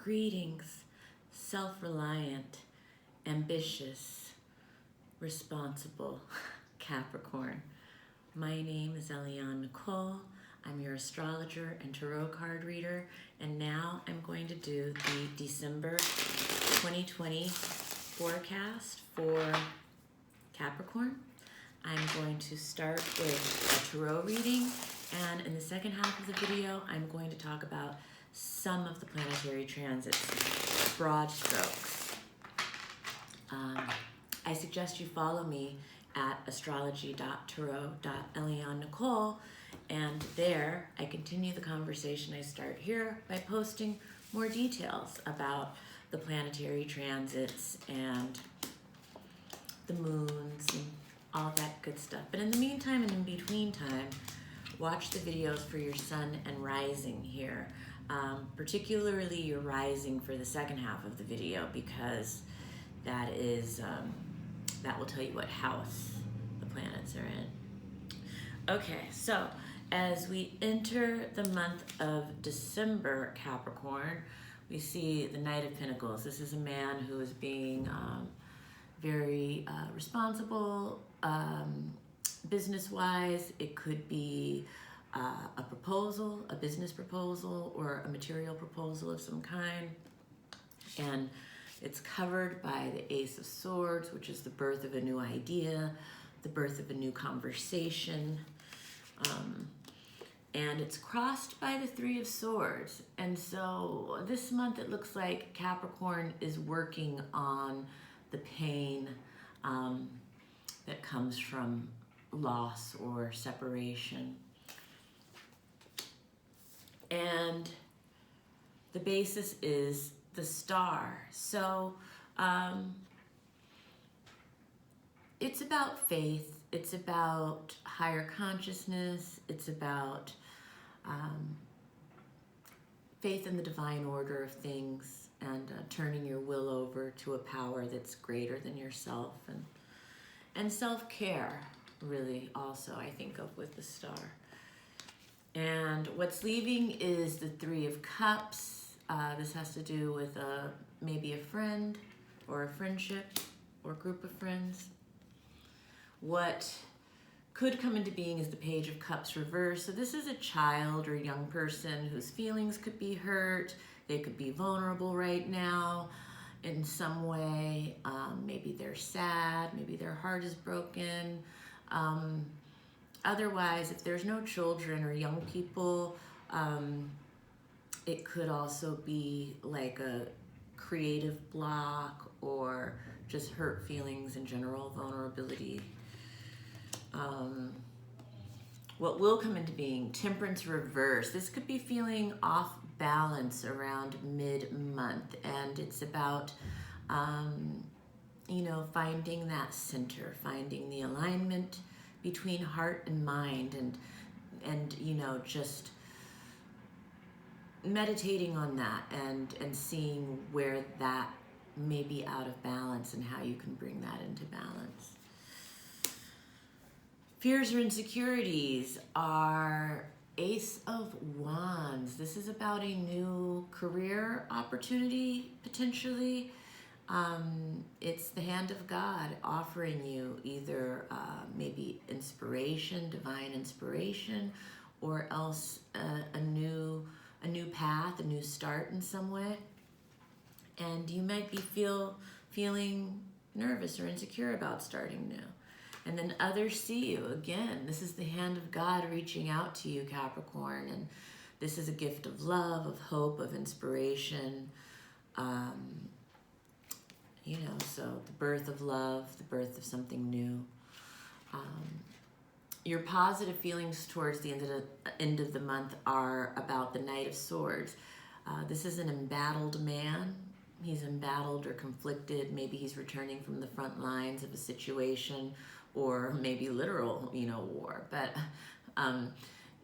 Greetings, self-reliant, ambitious, responsible Capricorn. My name is Eliane Nicole. I'm your astrologer and tarot card reader, and now I'm going to do the December 2020 forecast for Capricorn. I'm going to start with a tarot reading, and in the second half of the video, I'm going to talk about some of the planetary transits, broad strokes. I suggest you follow me at astrology.tarot.Eliane Nicole, and there I continue the conversation I start here by posting more details about the planetary transits and the moons and all that good stuff. But in the meantime and in between time, watch the videos for your sun and rising here. Particularly your rising for the second half of the video, because that is that will tell you what house the planets are in. Okay, so as we enter the month of December, Capricorn, we see the Knight of Pentacles. This is a man who is being very responsible, business-wise. It could be a proposal, a business proposal, or a material proposal of some kind. And it's covered by the Ace of Swords, which is the birth of a new idea, the birth of a new conversation. And it's crossed by the Three of Swords. And so this month it looks like Capricorn is working on the pain that comes from loss or separation. And the basis is the star. So it's about faith, it's about higher consciousness, it's about faith in the divine order of things, and turning your will over to a power that's greater than yourself, and self-care, really, also I think of with the star. And what's leaving is the Three of Cups. This has to do with maybe a friend or a friendship or group of friends. What could come into being is the Page of Cups reversed. So this is a child or young person whose feelings could be hurt. They could be vulnerable right now in some way. Maybe they're sad, maybe their heart is broken. Otherwise, if there's no children or young people, it could also be like a creative block or just hurt feelings in general, vulnerability. What will come into being, Temperance reverse. This could be feeling off balance around mid-month, and it's about finding that center, finding the alignment between heart and mind, and just meditating on that and seeing where that may be out of balance and how you can bring that into balance. Fears or insecurities are Ace of Wands. This is about a new career opportunity, potentially. It's the hand of God offering you either maybe inspiration, divine inspiration, or else a new path, a new start in some way. And you might be feeling nervous or insecure about starting new. And then others see you. Again, this is the hand of God reaching out to you, Capricorn. And this is a gift of love, of hope, of inspiration. So the birth of love, the birth of something new. Your positive feelings towards the end of the month are about the Knight of Swords. This is an embattled man. He's embattled or conflicted. Maybe he's returning from the front lines of a situation, or maybe literal, war. But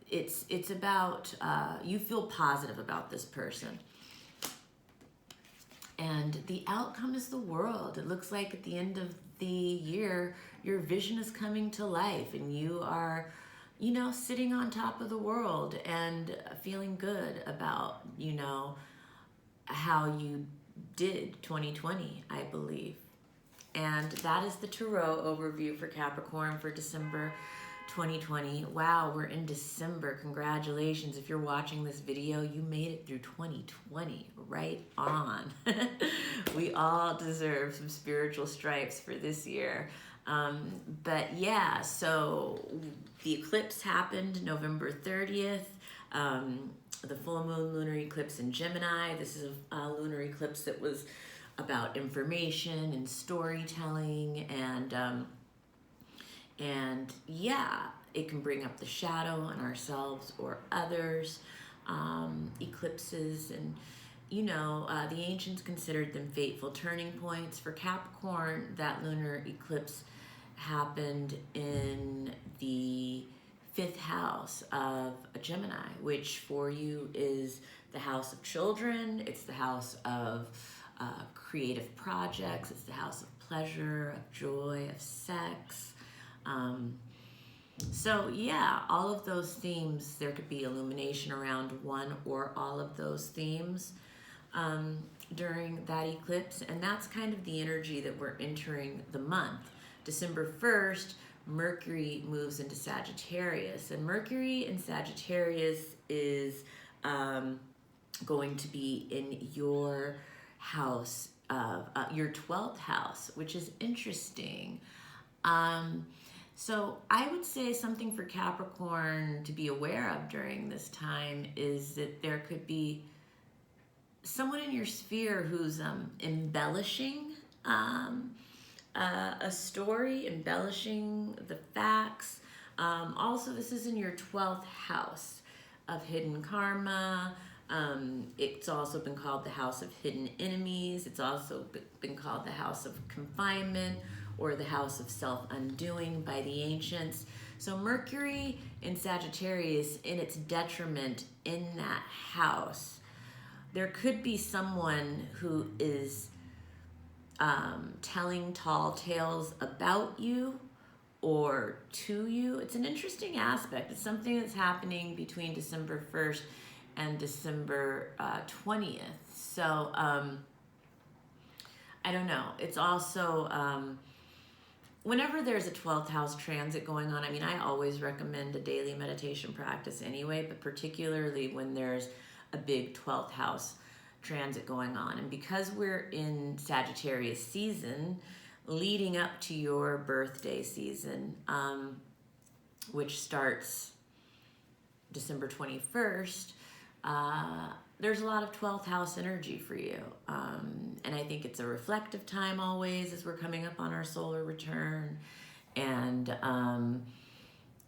it's about you feel positive about this person. And the outcome is the world. It looks like at the end of the year, your vision is coming to life, and you are, sitting on top of the world and feeling good about, how you did 2020, I believe. And that is the Tarot overview for Capricorn for December 2020. Wow, we're in December. Congratulations. If you're watching this video, you made it through 2020. Right on. We all deserve some spiritual stripes for this year. But yeah, so the eclipse happened November 30th. The full moon lunar eclipse in Gemini. This is a lunar eclipse that was about information and storytelling, and yeah, it can bring up the shadow in ourselves or others. Eclipses, and the ancients considered them fateful turning points. For Capricorn, that lunar eclipse happened in the 5th house of a Gemini, which for you is the house of children. It's the house of creative projects. It's the house of pleasure, of joy, of sex. So yeah, all of those themes, there could be illumination around one or all of those themes during that eclipse. And that's kind of the energy that we're entering the month. December 1st, Mercury moves into Sagittarius, and Mercury in Sagittarius is going to be in your house of your 12th house, which is interesting. So I would say something for Capricorn to be aware of during this time is that there could be someone in your sphere who's embellishing a story, embellishing the facts. Also, this is in your 12th house of hidden karma. It's also been called the house of hidden enemies. It's also been called the house of confinement or the house of self-undoing by the ancients. So Mercury in Sagittarius, in its detriment in that house, there could be someone who is telling tall tales about you or to you. It's an interesting aspect. It's something that's happening between December 1st and December 20th. So I don't know. It's also whenever there's a 12th house transit going on, I mean, I always recommend a daily meditation practice anyway, but particularly when there's a big 12th house transit going on. And because we're in Sagittarius season, leading up to your birthday season, which starts December 21st, there's a lot of 12th house energy for you. And I think it's a reflective time always as we're coming up on our solar return. And,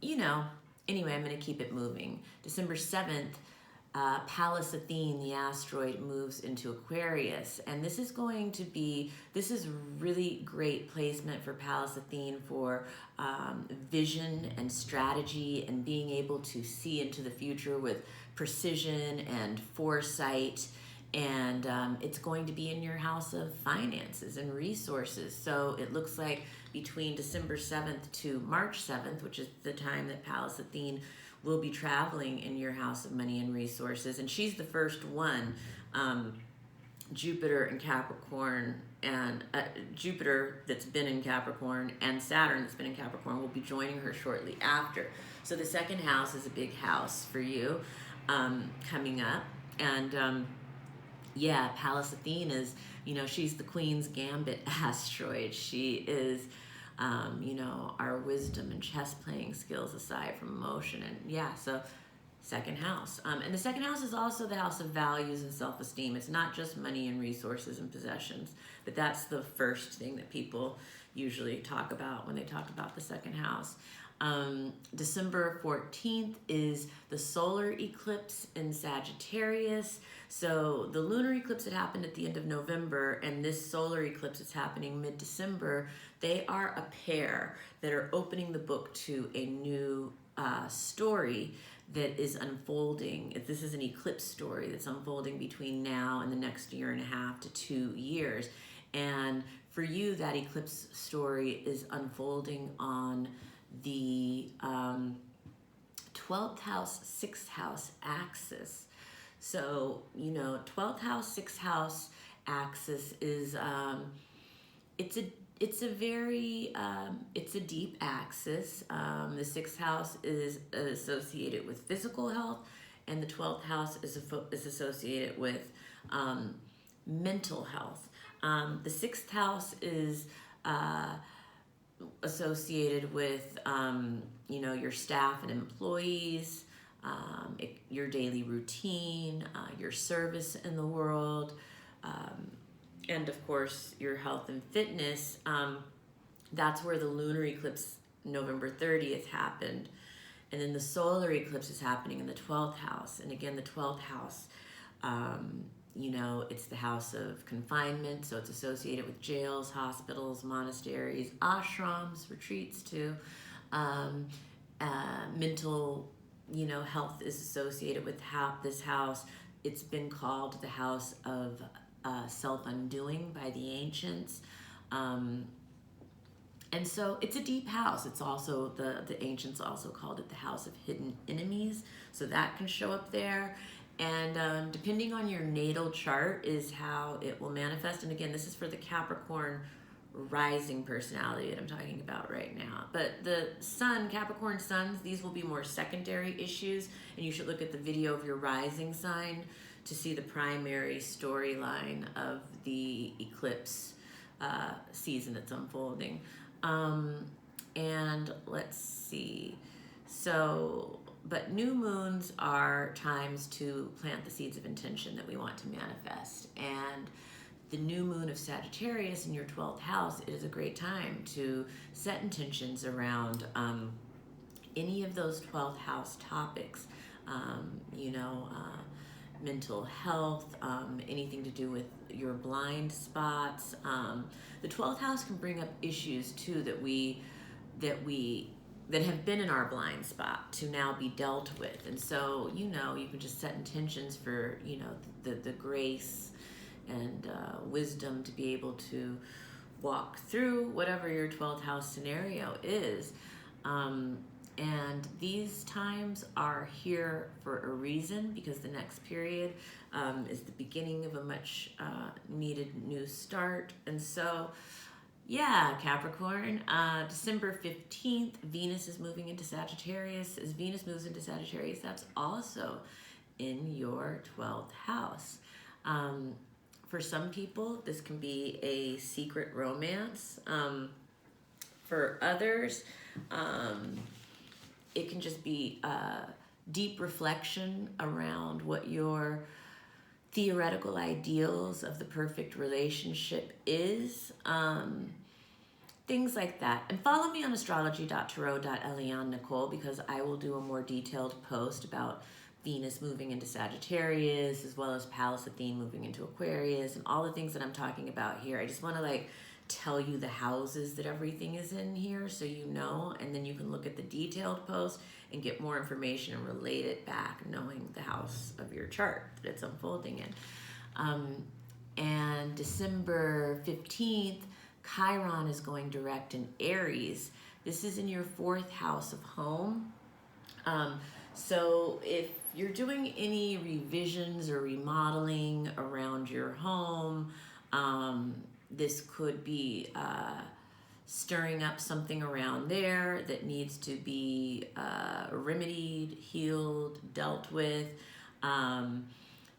anyway, I'm going to keep it moving. December 7th, Pallas Athene, the asteroid, moves into Aquarius. And this is really great placement for Pallas Athene for vision and strategy and being able to see into the future with precision and foresight. And it's going to be in your house of finances and resources. So it looks like between December 7th to March 7th, which is the time that Pallas Athene will be traveling in your house of money and resources. And she's the first one. Jupiter in Capricorn, and Jupiter that's been in Capricorn and Saturn that's been in Capricorn will be joining her shortly after. So the second house is a big house for you coming up. And Pallas Athene is, she's the Queen's Gambit asteroid. She is our wisdom and chess playing skills aside from emotion. And so second house. And the second house is also the house of values and self-esteem. It's not just money and resources and possessions, but that's the first thing that people usually talk about when they talk about the second house. December 14th is the solar eclipse in Sagittarius. So the lunar eclipse that happened at the end of November and this solar eclipse that's happening mid-December, they are a pair that are opening the book to a new story that is unfolding. This is an eclipse story that's unfolding between now and the next 1.5 to 2 years. And for you, that eclipse story is unfolding on the 12th house, 6th house axis. So, 12th house, 6th house axis is, it's a it's a very it's a deep axis. The 6th house is associated with physical health, and the 12th house is associated with mental health. The 6th house is associated with your staff and employees, your daily routine, your service in the world, and of course your health and fitness. That's where the lunar eclipse November 30th happened, and then the solar eclipse is happening in the 12th house. And again, the 12th house, it's the house of confinement, so it's associated with jails, hospitals, monasteries, ashrams, retreats too. Mental, health is associated with this house. It's been called the house of self-undoing by the ancients. And so it's a deep house. It's also, the ancients also called it the house of hidden enemies. So that can show up there. And depending on your natal chart is how it will manifest. And again, this is for the Capricorn rising personality that I'm talking about right now. But the sun, Capricorn suns, these will be more secondary issues. And you should look at the video of your rising sign to see the primary storyline of the eclipse season that's unfolding. And let's see. So, but new moons are times to plant the seeds of intention that we want to manifest. And the new moon of Sagittarius in your 12th house, it is a great time to set intentions around any of those 12th house topics. Mental health, anything to do with your blind spots. The 12th house can bring up issues too that have been in our blind spot to now be dealt with. And so, you can just set intentions for, the grace and wisdom to be able to walk through whatever your 12th house scenario is. And these times are here for a reason, because the next period is the beginning of a much needed new start. And so, Capricorn, December 15th, Venus is moving into Sagittarius. As Venus moves into Sagittarius, that's also in your 12th house. For some people, this can be a secret romance. For others, it can just be deep reflection around what your theoretical ideals of the perfect relationship is. Things like that. And follow me on astrology.tarot.Eliane Nicole, because I will do a more detailed post about Venus moving into Sagittarius, as well as Pallas Athene moving into Aquarius, and all the things that I'm talking about here. I just want to tell you the houses that everything is in here, so and then you can look at the detailed post and get more information and relate it back, knowing the house of your chart that it's unfolding in. And December 15th, Chiron is going direct in Aries. This is in your 4th house of home. So if you're doing any revisions or remodeling around your home, this could be stirring up something around there that needs to be remedied, healed, dealt with.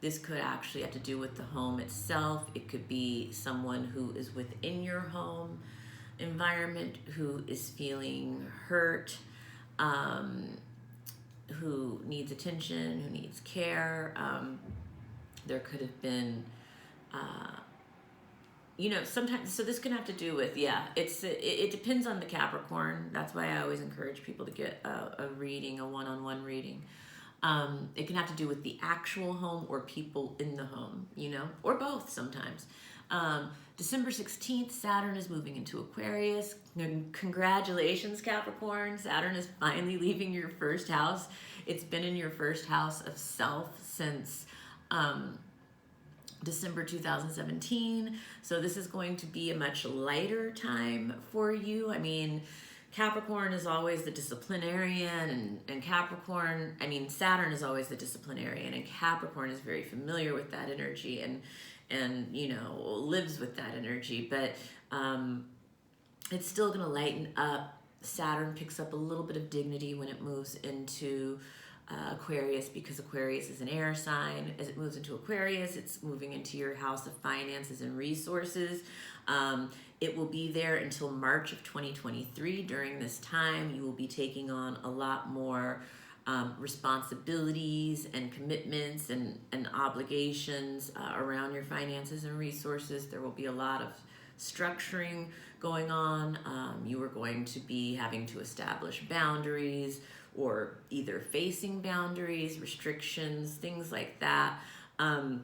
This could actually have to do with the home itself. It could be someone who is within your home environment who is feeling hurt, who needs attention, who needs care. There could have been sometimes, so this can have to do with, it depends on the Capricorn. That's why I always encourage people to get a reading, a one-on-one reading. It can have to do with the actual home or people in the home, or both sometimes. December 16th, Saturn is moving into Aquarius. Congratulations, Capricorn. Saturn is finally leaving your 1st house. It's been in your 1st house of self since December 2017. So this is going to be a much lighter time for you. I mean, Capricorn is always the disciplinarian, and Capricorn, I mean, Saturn is always the disciplinarian, and Capricorn is very familiar with that energy and you know, lives with that energy, but it's still going to lighten up. Saturn picks up a little bit of dignity when it moves into Aquarius, because Aquarius is an air sign. As it moves into Aquarius, it's moving into your house of finances and resources. It will be there until March of 2023. During this time, you will be taking on a lot more responsibilities and commitments and obligations around your finances and resources. There will be a lot of structuring going on. You are going to be having to establish boundaries, or either facing boundaries, restrictions, things like that. And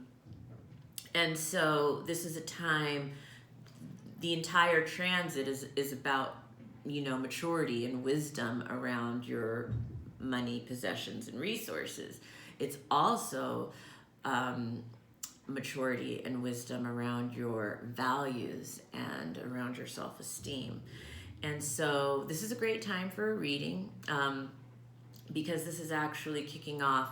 so this is a time, the entire transit is about, you know, maturity and wisdom around your money, possessions, and resources. It's also maturity and wisdom around your values and around your self-esteem. And so this is a great time for a reading, because this is actually kicking off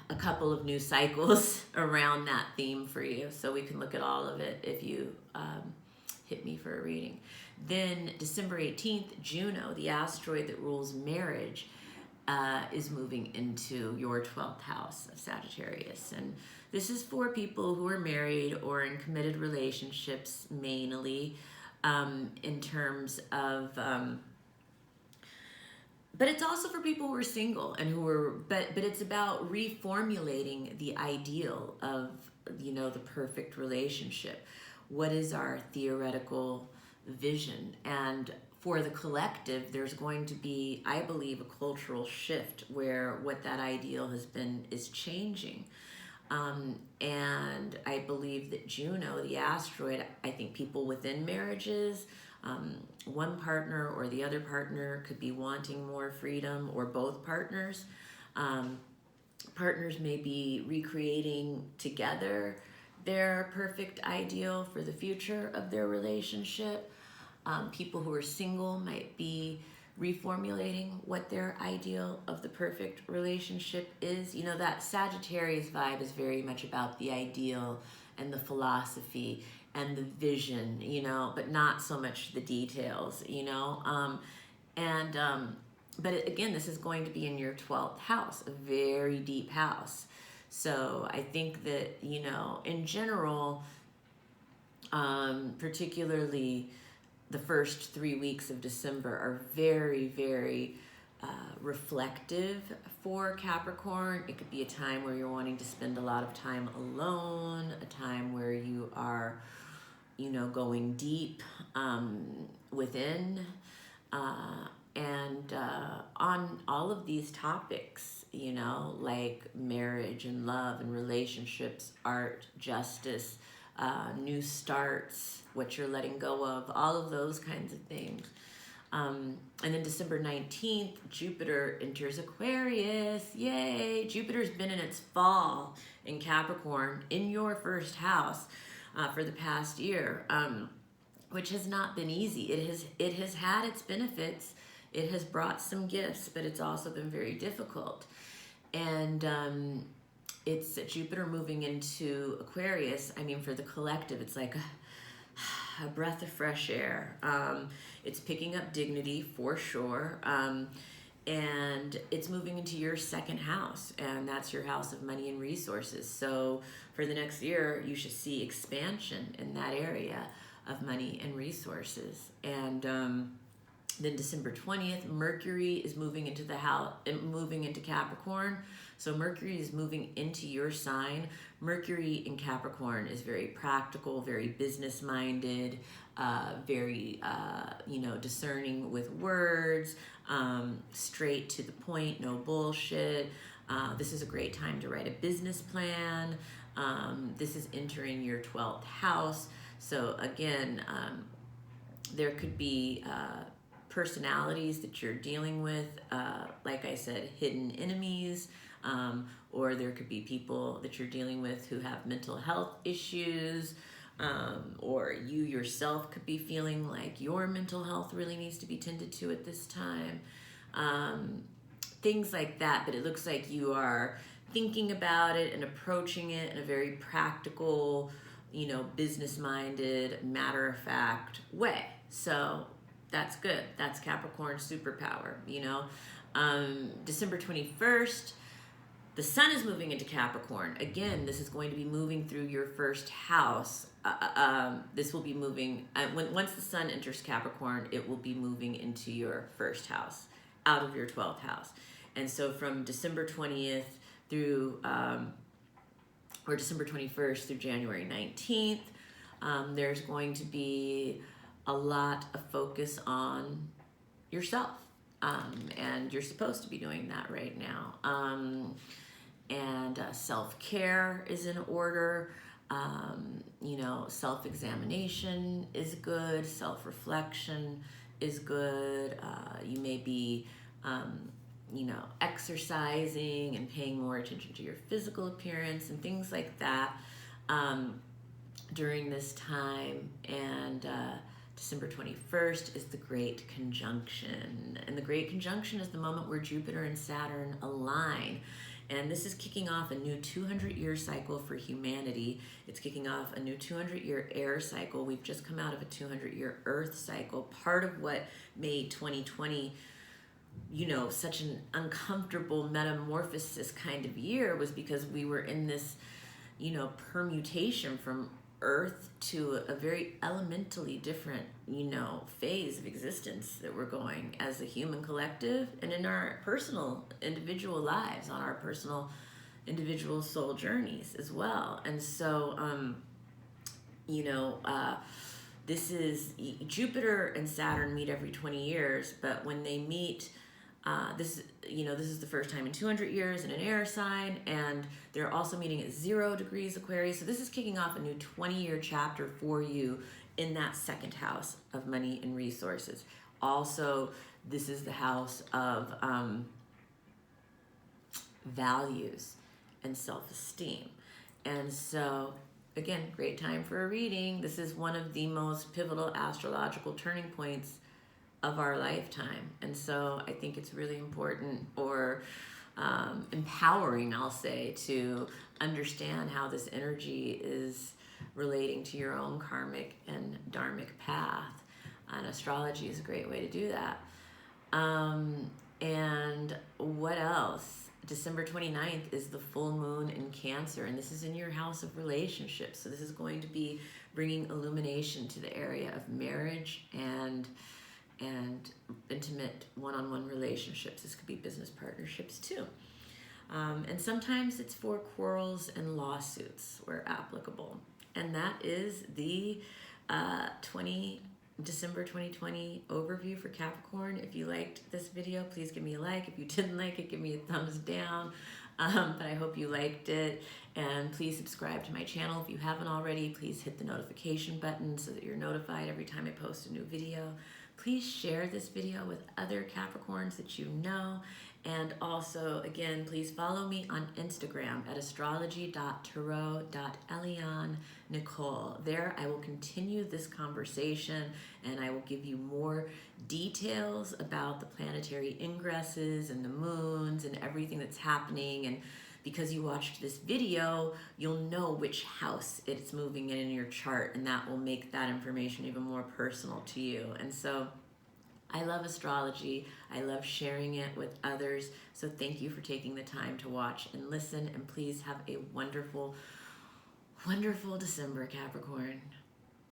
a couple of new cycles around that theme for you. So we can look at all of it if you hit me for a reading. Then December 18th, Juno, the asteroid that rules marriage, is moving into your 12th house of Sagittarius. And this is for people who are married or in committed relationships, mainly, in terms of... but it's also for people who are single and who are, but it's about reformulating the ideal of, you know, the perfect relationship. What is our theoretical vision? And for the collective, there's going to be, I believe, a cultural shift where what that ideal has been is changing. And I believe that Juno, the asteroid, I think people within marriages, one partner or the other partner could be wanting more freedom, or both partners. Partners may be recreating together their perfect ideal for the future of their relationship. People who are single might be reformulating what their ideal of the perfect relationship is. You know, that Sagittarius vibe is very much about the ideal and the philosophy and the vision, you know, but not so much the details, you know. But again, this is going to be in your 12th house, a very deep house. So I think that, you know, in general, particularly the first 3 weeks of December are very, very reflective for Capricorn. It could be a time where you're wanting to spend a lot of time alone, a time where you are, you know, going deep within, and on all of these topics, you know, like marriage and love and relationships, art, justice, new starts, what you're letting go of, all of those kinds of things. And then December 19th, Jupiter enters Aquarius. Yay! Jupiter's been in its fall in Capricorn in your first house for the past year, which has not been easy. It has had its benefits. It has brought some gifts, but it's also been very difficult. And it's Jupiter moving into Aquarius. I mean, for the collective, it's like a breath of fresh air. It's picking up dignity for sure. And it's moving into your second house, and that's your house of money and resources. So for the next year, you should see expansion in that area of money and resources. And then December 20th, Mercury is moving into the house, moving into Capricorn. So Mercury is moving into your sign. Mercury in Capricorn is very practical, very business-minded, very, you know, discerning with words, straight to the point, no bullshit. This is a great time to write a business plan. This is entering your 12th house. So again, there could be personalities that you're dealing with, like I said, hidden enemies, or there could be people that you're dealing with who have mental health issues, or you yourself could be feeling like your mental health really needs to be tended to at this time. Things like that, but it looks like you are thinking about it and approaching it in a very practical, business-minded, matter-of-fact way. So that's good. That's Capricorn superpower, December 21st, the sun is moving into Capricorn. Again, this is going to be moving through your first house. This will be moving, once the sun enters Capricorn, it will be moving into your first house, out of your 12th house. And so from December 20th through, or December 21st through January 19th, there's going to be a lot of focus on yourself. And you're supposed to be doing that right now. And self-care is in order. Self-examination is good. Self-reflection is good. You may be, exercising and paying more attention to your physical appearance and things like that during this time. And December 21st is the Great Conjunction. And the Great Conjunction is the moment where Jupiter and Saturn align. And this is kicking off a new 200-year cycle for humanity. It's kicking off a new 200-year air cycle. We've just come out of a 200-year earth cycle. Part of what made 2020, such an uncomfortable metamorphosis kind of year was because we were in this, permutation from Earth to a very elementally different, phase of existence that we're going as a human collective and in our personal individual lives, on our personal individual soul journeys as well. And so, this is Jupiter and Saturn meet every 20 years, but when they meet, this is the first time in 200 years in an air sign, and they're also meeting at 0 degrees Aquarius. So this is kicking off a new 20-year chapter for you in that second house of money and resources. Also, this is the house of values and self-esteem. And so, again, great time for a reading. This is one of the most pivotal astrological turning points of our lifetime. And so I think it's really important, or empowering, I'll say, to understand how this energy is relating to your own karmic and dharmic path. And astrology is a great way to do that. And what else? December 29th is the full moon in Cancer, and this is in your house of relationships. So this is going to be bringing illumination to the area of marriage and intimate one-on-one relationships. This could be business partnerships too. And sometimes it's for quarrels and lawsuits where applicable. And that is the December 2020 overview for Capricorn. If you liked this video, please give me a like. If you didn't like it, give me a thumbs down. But I hope you liked it. And please subscribe to my channel if you haven't already. Please hit the notification button so that you're notified every time I post a new video. Please share this video with other Capricorns that you know. And also, again, please follow me on Instagram at astrology.tarot.Eliane Nicole. There I will continue this conversation, and I will give you more details about the planetary ingresses and the moons and everything that's happening. And because you watched this video, you'll know which house it's moving in your chart, and that will make that information even more personal to you. And so I love astrology. I love sharing it with others. So thank you for taking the time to watch and listen, and please have a wonderful, wonderful December, Capricorn.